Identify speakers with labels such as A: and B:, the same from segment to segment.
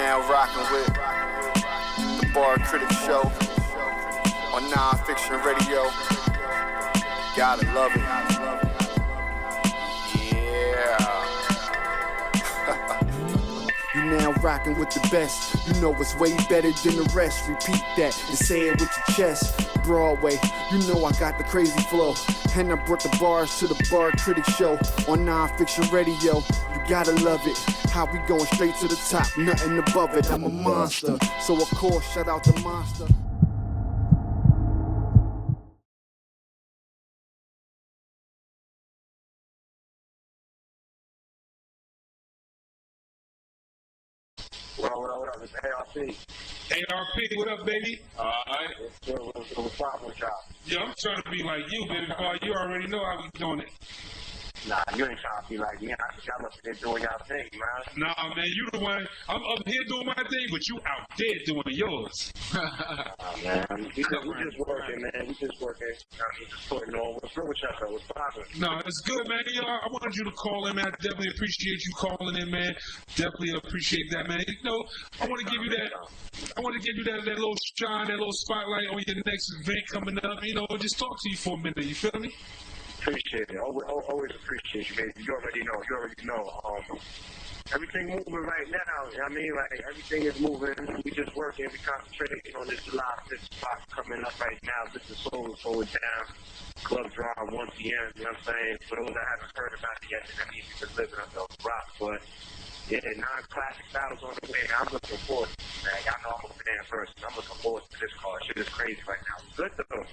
A: now rocking with the Bar Critic Show on Non-Fiction Radio. Gotta love it. Yeah. You now rocking with the best. You know it's way better than the rest. Repeat that and say it with your chest. Broadway, you know I got the crazy flow. And I brought the bars to the Bar Critic Show on Non-Fiction Radio. You gotta love it. How we going straight to the top, nothing above it. I'm a monster, so of course, shout out to Monster.
B: What up? It's ARP.
C: ARP, what up, baby?
B: Alright. What's up with y'all?
C: Yeah, I'm trying to be like you, baby. Boy, you already know how we doing it.
B: Nah, you ain't trying to be like me. Y'all up there doing y'all thing, man.
C: Nah, man, you the one. I'm up here doing my thing, but you out there doing yours.
B: Man, we just working, man. We just working. I'm just putting on. What's wrong with y'all? What's poppin'?
C: No, it's good, man. Yo, I wanted you to call in, man. I definitely appreciate you calling in, man. Definitely appreciate that, man. You know, I want to give you that. I want to give you that little shine, that little spotlight on your next event coming up. You know, just talk to you for a minute. You feel me?
B: Appreciate it. Always appreciate you, baby. You already know. Everything moving right now. I mean, like, everything is moving. We just working. We concentrating on this July 5th spot coming up right now. This is Soul Down. Club draw 1 p.m. You know what I'm saying? For those that haven't heard about it yet, that means you've been living under a rock. But, yeah, non-classic battles on the way. I'm looking forward to it, man. Y'all know I'm a fan first. I'm looking forward to this card. Shit is crazy right now. It's good, though.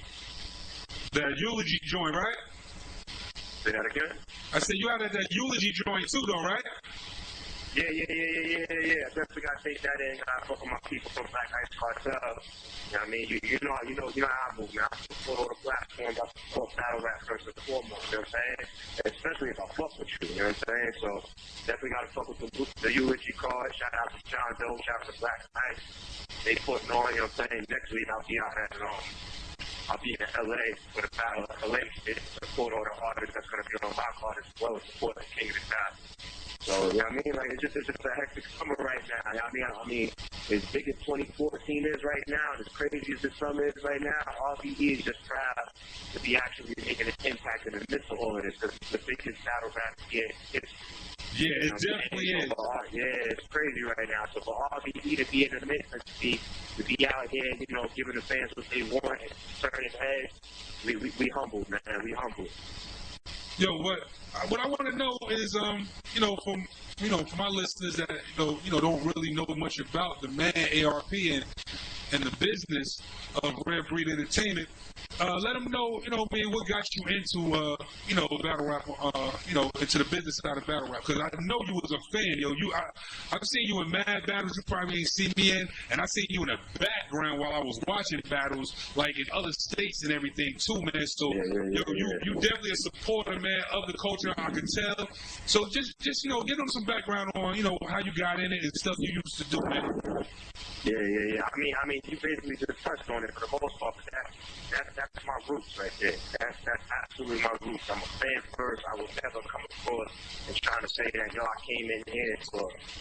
C: That eulogy joint, right?
B: Say that again?
C: I said you out at that eulogy joint too, though, right?
B: Yeah. I definitely gotta take that in. Gotta fuck with my people from Black Ice Cartel. You know what I mean? You know how I move, man. I support all the platforms. I support battle rap first and foremost. You know what I'm saying? Especially if I fuck with you. You know what I'm saying? So definitely gotta fuck with the eulogy card. Shout out to John Doe. Shout out to Black Ice. They putting on. You know what I'm saying? Next week I'll be out at I'll be in LA for the Battle of LA to support all the artists that's going to be on my card as well as support the King of the Town. So, you know what I mean? Like, it's just a hectic summer right now. I mean, as big as 2014 is right now, as crazy as the summer is right now, RBE is just proud to be actually making an impact in the midst of all of this, because it's the biggest battle rap in history.
C: Yeah, it definitely is.
B: Yeah, it's crazy right now. So for RBE to be in the midst and to be out here, you know, giving the fans what they want and turning heads, we humbled, man. We humbled.
C: Yo, what I want to know is, for my listeners that don't really know much about the man ARP and the business of Red Breed Entertainment. Let them know, what got you into, battle rap, into the business side of battle rap. Because I know you was a fan, yo. I've seen you in mad battles you probably ain't seen me in, and I seen you in the background while I was watching battles, like in other states and everything too, man. So, you definitely a supporter, man, of the culture, I can tell. So just give them some background on, how you got in it and stuff you used to do, man.
B: Yeah. I mean, you basically just touched on it for the most part. That's my roots right there. That's absolutely my roots. I'm a fan first. I will never come across and trying to say that, I came in here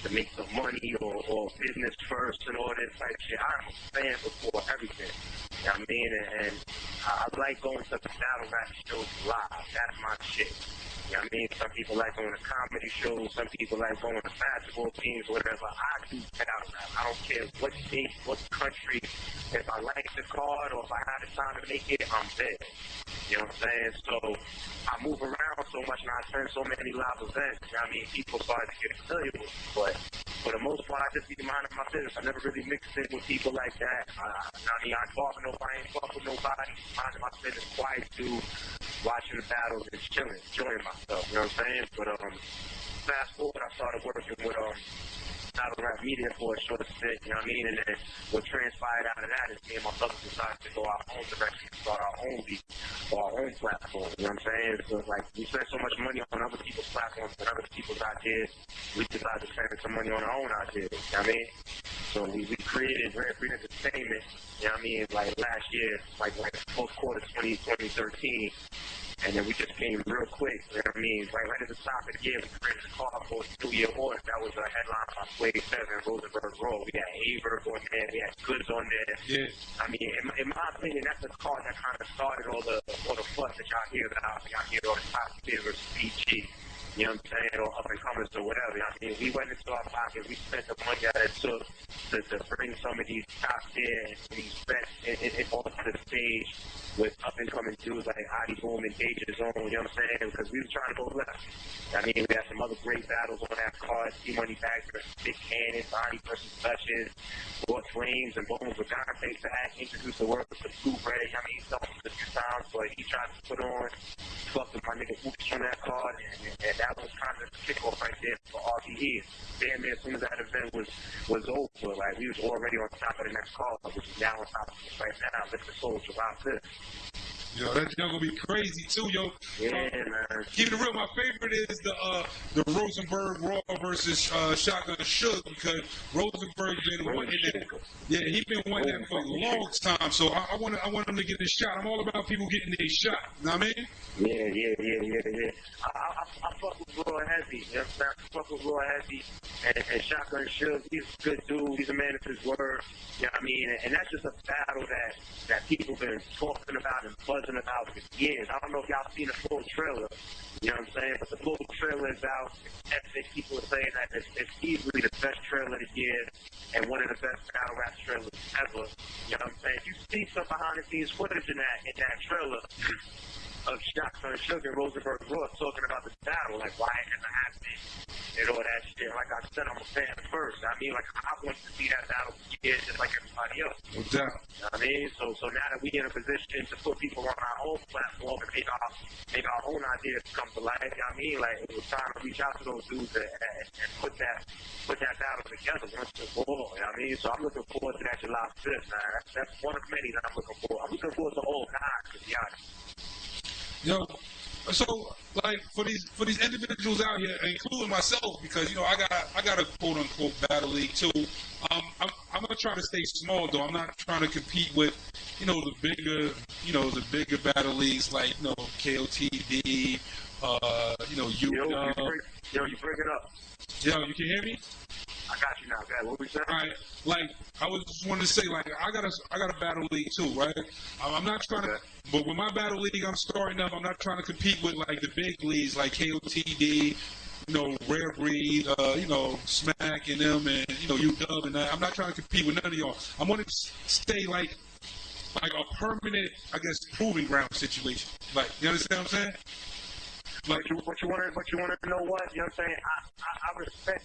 B: to make some money or business first and all this type shit. I'm a fan before everything. You know what I mean? And I like going to the battle rap shows live. That's my shit. You know what I mean? Some people like going to comedy shows. Some people like going to basketball teams, whatever. I do battle rap. I don't care what state, what country. If I like the card or if I have the time to make it, I'm there. You know what I'm saying? So I move around so much and I attend so many live events. You know what I mean? People start to get familiar with me. But for the most part, I just be minding my business. I never really mixed in with people like that. I ain't fuck with nobody. Minding my business, quiet dude, watching the battles and chilling, enjoying myself. You know what I'm saying? But fast forward, I started working with Battle Rap Media for a short stint, you know what I mean? And then what transpired out of that is me and my brothers decided to go our own direction and start our own beat or our own platform, you know what I'm saying? So it's like we spend so much money on other people's platforms and other people's ideas, we decided to spend some money on our own ideas, you know what I mean? So we created Red Breed Entertainment, you know what I mean, like last year, like fourth quarter 2013. And then we just came real quick. You know what I mean? Right at the top of the year, we created a card for the 2-year horse. That was a headline on Wave 7, Rosenberg Road. We had Averb on there. We had Goods on there.
C: Yeah.
B: I mean, in my opinion, that's the card that kind of started all the fuss that y'all hear about. Y'all hear all the top tier versus PG. You know what I'm saying? Or up and comers or whatever. I mean, we went into our pocket. We spent the money that it took to bring some of these top tier and these vets onto the stage with up and coming dudes like Adi Boom and Danger Zone. You know what I'm saying? Because we were trying to go left. I mean, we had some other great battles on that card. C-Money Bag versus Big Cannon, Bonnie versus Duchess, Lord Flames, and Bones with Dante Sack introduced the word to Blue Ray. I mean, he saw him a few times, but he tried to put on fucked with my nigga Oops on that card, and that was kind of the kickoff right there for RBE. Damn near as soon as that event was over, like, we was already on top of the next card, which is now on top of us right now. Lift the soul to July 5th.
C: Yo, that's gonna be crazy too, yo.
B: Yeah, man.
C: Keep it real. My favorite is the Rosenberg Raw versus Shotgun Suge, because Rosenberg been wanting that. Yeah, he been wanting that for a long time. So I want him to get his shot. I'm all about people getting their shot. You know what I mean?
B: Yeah. I fuck with Raw Heavy. You know what I'm saying? I fuck with Raw Heavy and Shotgun Suge. He's a good dude. He's a man of his word. You know what I mean? And that's just a battle that people been talking about and buzzing about for years. I don't know if y'all seen the full trailer. You know what I'm saying? But the full trailer is out. Epic. People are saying that it's easily the best trailer of the year and one of the best battle rap trailers ever. You know what I'm saying? If you see some behind the scenes footage in that trailer of Shotgun Suge and Rosenberg Ross talking about the battle, like why it hasn't happened and all that shit. Like I said, I'm a fan first. I mean, like I want to see that battle for years just like everybody else.
C: No doubt.
B: You know what I mean? So now that we in a position to put people on our own platform and make our own ideas come to life, you know what I mean? Like it was time to reach out to those dudes and put that battle together once and for all. You know what I mean? So I'm looking forward to that July 5th, man. That's one of many that I'm looking forward. I'm looking forward to all kinds, to be honest.
C: Yo, so like for these individuals out here, including myself, because you know I got a quote unquote battle league too. I'm gonna try to stay small though. I'm not trying to compete with the bigger battle leagues like KOTD,
B: you bring it up.
C: Yo, you can hear me?
B: I got you now, guys. What we saying?
C: All right, like I was just wanting to say, like I got a battle league too, right? I'm not trying to, but with my battle league I'm starting up, I'm not trying to compete with like the big leagues like KOTD, Rare Breed, Smack and them, and UW, and I'm not trying to compete with none of y'all. I want to stay like a permanent, I guess, proving ground situation. Like, you understand what I'm saying?
B: Like, but you want to know what? You know what I'm saying? I respect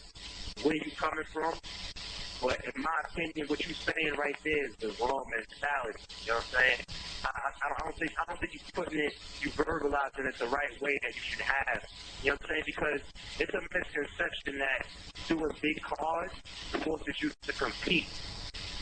B: where you coming from, but in my opinion, what you saying right there is the wrong mentality. You know what I'm saying? I don't think you verbalizing it the right way that you should have. You know what I'm saying? Because it's a misconception that doing big cards forces you to compete.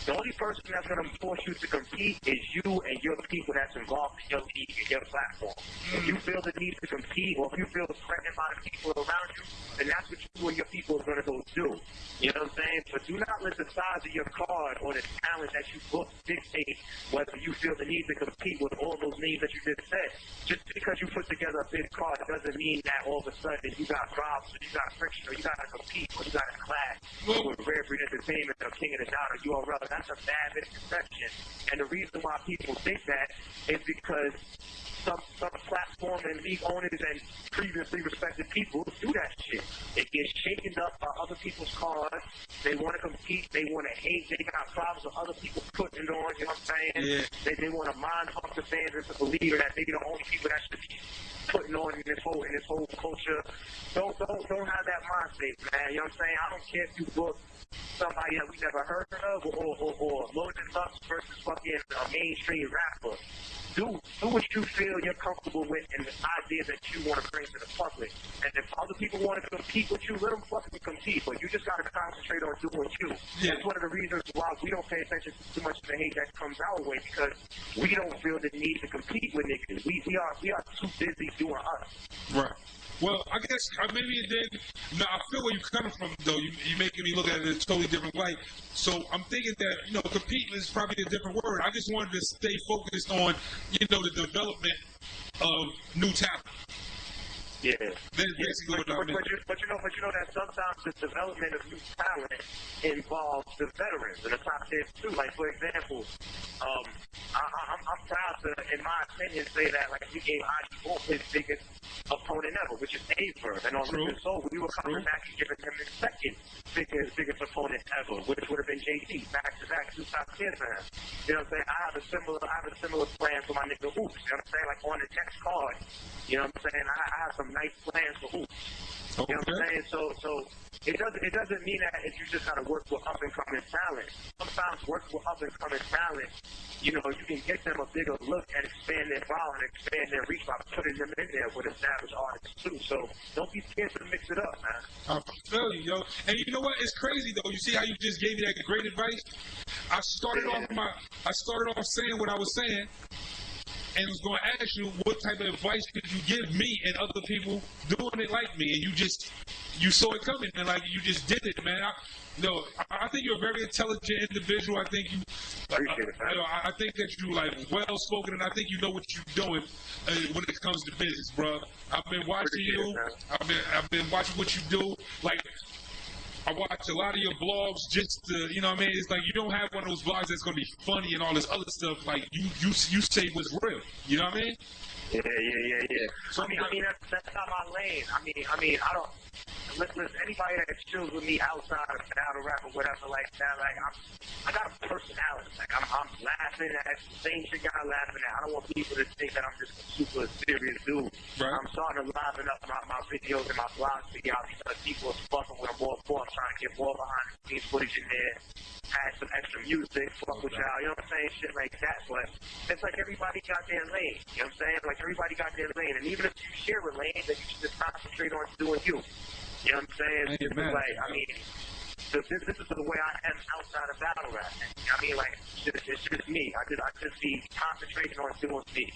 B: The only person that's going to force you to compete is you and your people that's involved in your league and your platform. If you feel the need to compete, or if you feel threatened by the people around you, then that's what you and your people are going to go do. You know what I'm saying? But do not let the size of your card or the talent that you book dictate whether you feel the need to compete with all those names that you just said. Just because you put together a big card doesn't mean that all of a sudden you got problems, or you got friction, or you got to compete, or you got to clash with Rare Breed Entertainment or King of the Dot or URL. That's a bad misconception. And the reason why people think that is because some platform and league owners and previously respected people do that shit. It gets shaken up by other people's cards. They want to compete. They want to hate. They got problems with other people putting it on. You know what I'm saying?
C: Yeah.
B: They want to mind fuck the fans into believing that they're the only people that should be putting on in this whole culture. Don't have that mind state, man. You know what I'm saying? I don't care if you book somebody that we never heard of or Loaded Lux versus fucking a mainstream rapper. Do what you feel you're comfortable with and the ideas that you want to bring to the public. And if other people want to compete with you, let them fucking compete. But you just got to concentrate on doing you.
C: Yeah.
B: That's one of the reasons why we don't pay attention to too much of the hate that comes our way, because we don't feel the need to compete with niggas. We are too busy doing us.
C: Right. Well, I guess maybe it did. No, I feel where you're coming from, though. You're making me look at it in a totally different light. So I'm thinking that, compete is probably a different word. I just wanted to stay focused on, the development of new talent.
B: Yeah.
C: That's basically what I mean.
B: But you know that sometimes the development of new talent involves the veterans and the top tier too. Like for example, I'm proud to, in my opinion, say that like we gave iGotBars his biggest opponent ever, which is Aver. And on Living Soul, we were coming back and giving him his second biggest opponent ever, which would have been JT, back to back, 2 top tiers for him. You know what I'm saying? I have a similar plan for my nigga Hoops. You know what I'm saying? Like on the next card. You know what I'm saying? I have some nice plans for Hoops.
C: Okay.
B: You know what I'm saying? So it doesn't mean that if you just gotta work with up and coming talent. Sometimes working with up and coming talent, you know, you can get them a bigger look and expand their following and expand their reach by putting them in there with established artists too. So don't be scared to mix it up, man.
C: I feel you, yo. And you know what? It's crazy though. You see how you just gave me that great advice? I started off saying what I was saying. And I was going to ask you, what type of advice could you give me and other people doing it like me? And you saw it coming, and like you just did it, man. I think you're a very intelligent individual. I think
B: Appreciate it, man.
C: I think that you like well spoken, and I think you know what you're doing when it comes to business, bro. I've been watching you. I've been watching what you do. Like, I watch a lot of your blogs just to, you know what I mean? It's like you don't have one of those blogs that's going to be funny and all this other stuff. Like, you say what's real. You know what I mean?
B: Yeah. So, I mean, that's not my lane. I mean, I don't. Listen, anybody that chills with me outside of battle rap or whatever like that, like I got a personality. Like I'm laughing at the same shit y'all laughing at. I don't want people to think that I'm just a super serious dude.
C: Right.
B: I'm starting to liven up my videos and my blogs for y'all because people are fucking with them more and more. I'm trying to get more behind the scenes footage in there, add some extra music, fuck with y'all. You know what I'm saying? Shit like that. But it's like everybody got their lane. You know what I'm saying? Like everybody got their lane. And even if you share a lane, then you should just concentrate on doing you. You know what I'm saying? It's like, I mean, this is the way I am outside of battle rap. I mean, like, it's just me. I just be concentrating on doing me.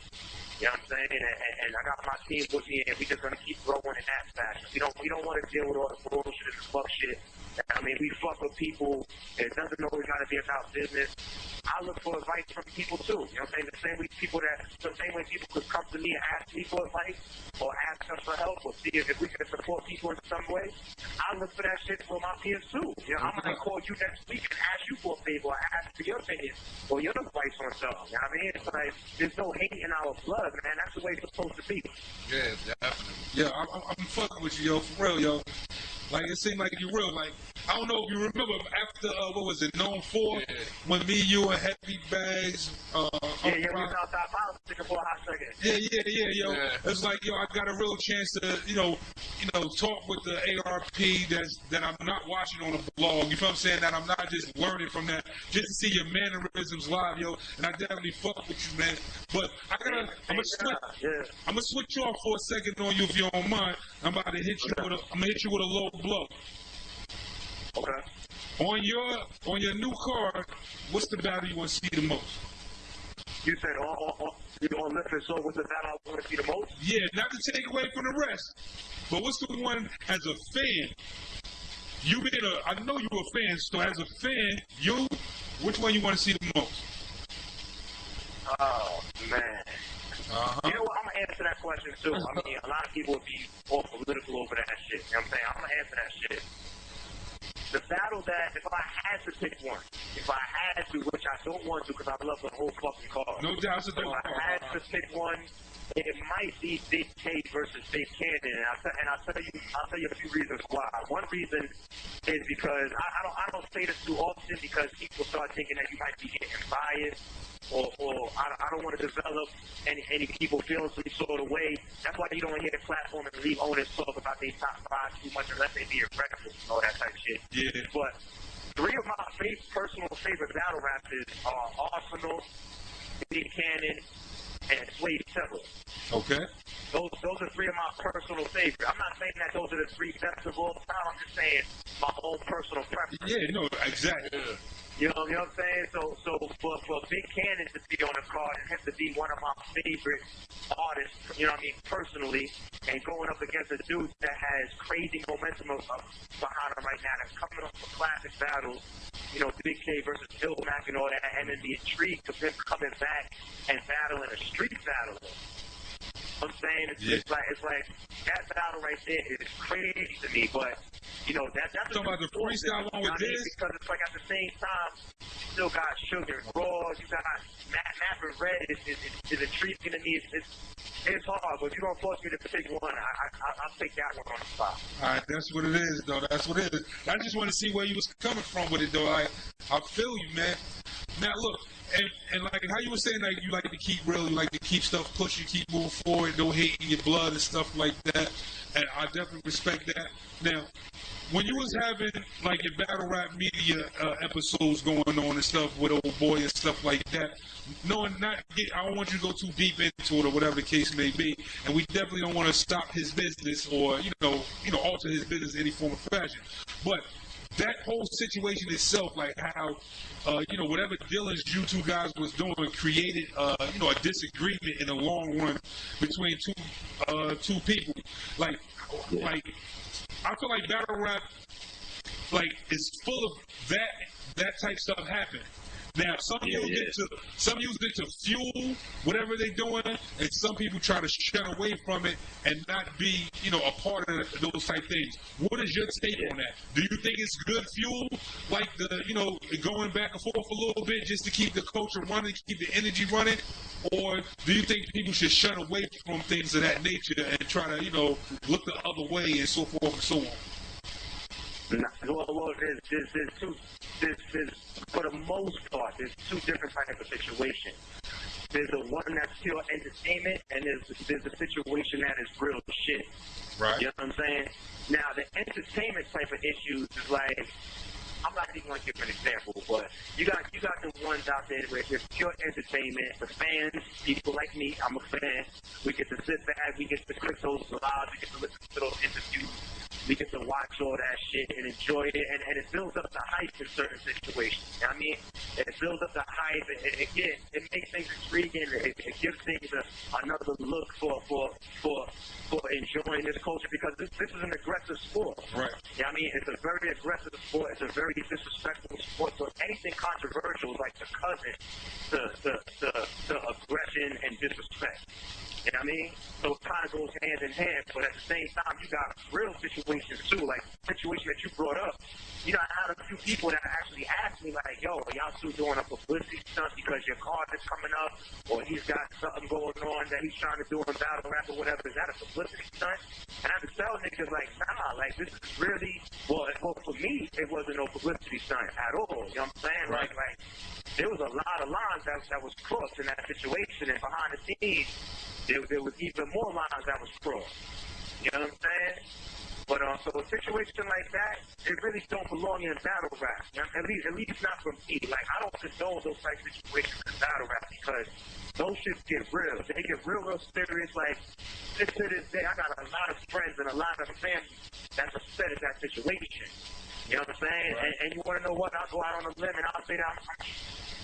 B: You know what I'm saying? And I got my team with me, and we just gonna keep growing in that fashion. We don't want to deal with all the bullshit and the fuck shit. I mean, we fuck with people. It doesn't always gotta be about business. I look for advice from people too. You know what I'm saying? The same way people could come to me and ask me for advice or ask us for help or see if we can support people in some way. I look for that shit for my peers too. You know, I might call you next week and ask you for a favor or ask for your opinion or your advice on something. You know what I mean? It's like there's no hate in our blood, man. That's the way it's supposed to be.
D: Yeah, definitely.
C: Yeah, I'm fucking with you, yo, for real, yo. Like, it seemed like you're real. Like, I don't know if you remember after, what was it, Known 4? Yeah. When me, you, and Heavy Bags,
B: we was outside politics for a hot second.
C: Yeah, yo. Yeah. It's like, yo, I got a real chance to, you know, talk with the ARP that I'm not watching on a blog. You feel what I'm saying? That I'm not just learning from that. Just to see your mannerisms live, yo. And I definitely fuck with you, man. But I'm gonna switch you off for a second on you if you don't mind. I'm about to hit you with a low blow.
B: Okay.
C: On your new card, what's the battle you want to see the most?
B: You said on Living Soul, what's the battle I want to see the most?
C: Yeah, not to take away from the rest, but what's the one as a fan? I know you're a fan, so as a fan, which one you want to see the most?
B: Oh man.
C: Uh-huh.
B: You know what? I'm gonna answer that question too. I mean, a lot of people would be all political over that shit. You know what I'm saying? I'm gonna answer that shit. The battle that, if I had to pick one, which I don't want to because I love the whole fucking card.
C: No doubt.
B: If I had to pick one, it might be Big K versus Big Cannon, and I'll tell you a few reasons why. One reason is because I don't say this too often because people start thinking that you might be getting biased. Or I don't want to develop any people feeling some sort of way. That's why you don't hear the platform and leave owners talk about their top 5 too much unless they be aggressive and all that type of shit.
C: Yeah.
B: But 3 of my personal favorite battle rappers are Arsenal, Big Cannon, and Slave Terror.
C: Okay.
B: Those are 3 of my personal favorites. I'm not saying that those are the 3 best of all time. I'm just saying my own personal preference.
C: Yeah, no, exactly.
B: Yeah. You know what I'm saying? So for Big Cannon to be on the card and him to be one of my favorite artists, you know what I mean, personally, and going up against a dude that has crazy momentum behind him right now, that's coming up for classic battles, you know, Big K versus Mac and all that, and then the intrigue of him coming back and battling a street battle. I'm saying it's like that battle right there is crazy to me, but you know that's
C: talking about the freestyle one with this,
B: because it's like at the same time you still got Sugar and Raw, you got Matt and Red is intriguing to me. It's hard, but if you don't force me to pick one, I'll take that one on the spot.
C: All right, that's what it is, though. That's what it is. I just want to see where you was coming from with it, though. I feel you, man. Now look. And like how you were saying, like you like to keep real, you like to keep stuff pushing, keep moving forward, no hate in your blood and stuff like that. And I definitely respect that. Now, when you was having like your battle rap media episodes going on and stuff with old boy and stuff like that, I don't want you to go too deep into it or whatever the case may be. And we definitely don't want to stop his business or alter his business in any form or fashion. But that whole situation itself, like how, whatever dealings you two guys was doing created, a disagreement in the long run between two people. Like, I feel like battle rap, like, is full of that type stuff happen. Now, some people get to fuel whatever they're doing, and some people try to shun away from it and not be, a part of those type things. What is your take on that? Do you think it's good fuel, like going back and forth a little bit just to keep the culture running, keep the energy running, or do you think people should shun away from things of that nature and try to, look the other way and so forth and so on?
B: Well, there's for the most part, there's two different types of situations. There's the one that's pure entertainment, and there's a situation that is real shit.
C: Right.
B: You know what I'm saying? Now, the entertainment type of issues is like, I'm not even going to give an example, but you got the ones out there where it's pure entertainment. The fans, people like me, I'm a fan. We get to sit back, we get to click those lives, we get to listen to those interviews. We get to watch all that shit and enjoy it, and it builds up the hype in certain situations. You know what I mean? It builds up the hype, and it makes things intriguing. It gives things another look for enjoying this culture, because this is an aggressive sport.
C: Right.
B: You know what I mean? It's a very aggressive sport. It's a very disrespectful sport. So anything controversial is like the cousin to aggression and disrespect. You know what I mean? So it kind of goes hand in hand, but at the same time, you got real situations too, like the situation that you brought up. I had a few people that actually asked me, like, yo, are y'all still doing a publicity stunt because your card is coming up, or he's got something going on that he's trying to do in battle rap or whatever? Is that a publicity stunt? And I had to tell niggas, like, nah, like, this is really, well, for me, it wasn't no publicity stunt at all. You know what I'm saying?
C: Right.
B: Like, there was a lot of lines that was crossed in that situation, and behind the scenes, there was even more lines that was crossed. You know what I'm saying? But so a situation like that, it really don't belong in battle rap. You know? At least not for me. Like, I don't condone those type of situations in battle rap, because those shits get real. They get real serious. Like, to this day, I got a lot of friends and a lot of family that's upset at that situation. You know what I'm saying?
C: Right.
B: And you want to know what? I'll go out on a limb and I'll say that I'm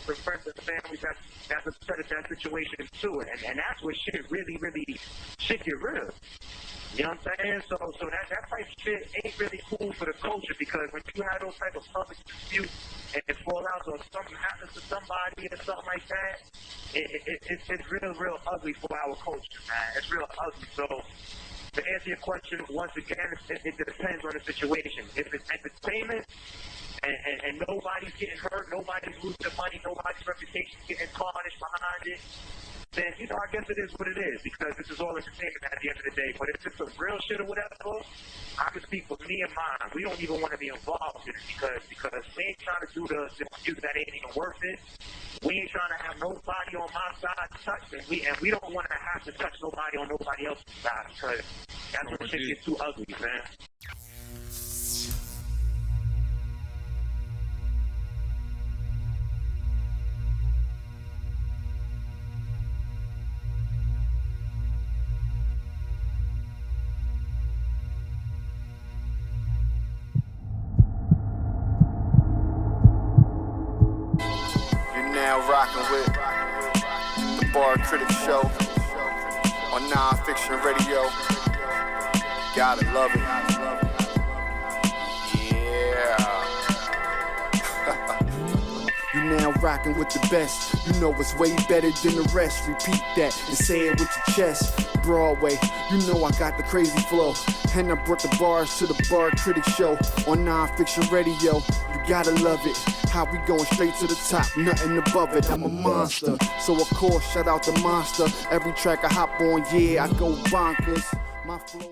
B: friends and families that's upset at that situation too. And that's where shit really get real. You know what I'm saying? So that type of shit ain't really cool for the culture, because when you have those type of public disputes and it falls out or something happens to somebody or something like that, it's real ugly for our culture, man. It's real ugly. So to answer your question, once again, it depends on the situation. If it's entertainment and nobody's getting hurt, nobody's losing money, nobody's reputation getting tarnished behind it, then, I guess it is what it is, because this is all entertainment at the end of the day. But if it's some real shit or whatever, I can speak for me and mine. We don't even want to be involved in it, because we ain't trying to do the dispute that ain't even worth it. We ain't trying to have nobody on my side touch it. And we don't want to have to touch nobody on nobody else's side, because that's when shit gets too ugly, man.
A: Now rocking with the Bar Critic Show on Non-Fiction Radio. Gotta love it. Yeah. You now rocking with the best. You know it's way better than the rest. Repeat that and say it with your chest. Broadway, you know I got the crazy flow. And I brought the bars to the Bar Critic Show on non-fiction radio. You gotta love it. How we going straight to the top, nothing above it. I'm a monster, so of course shout out to Monster. Every track I hop on, yeah, I go bonkers. My flow.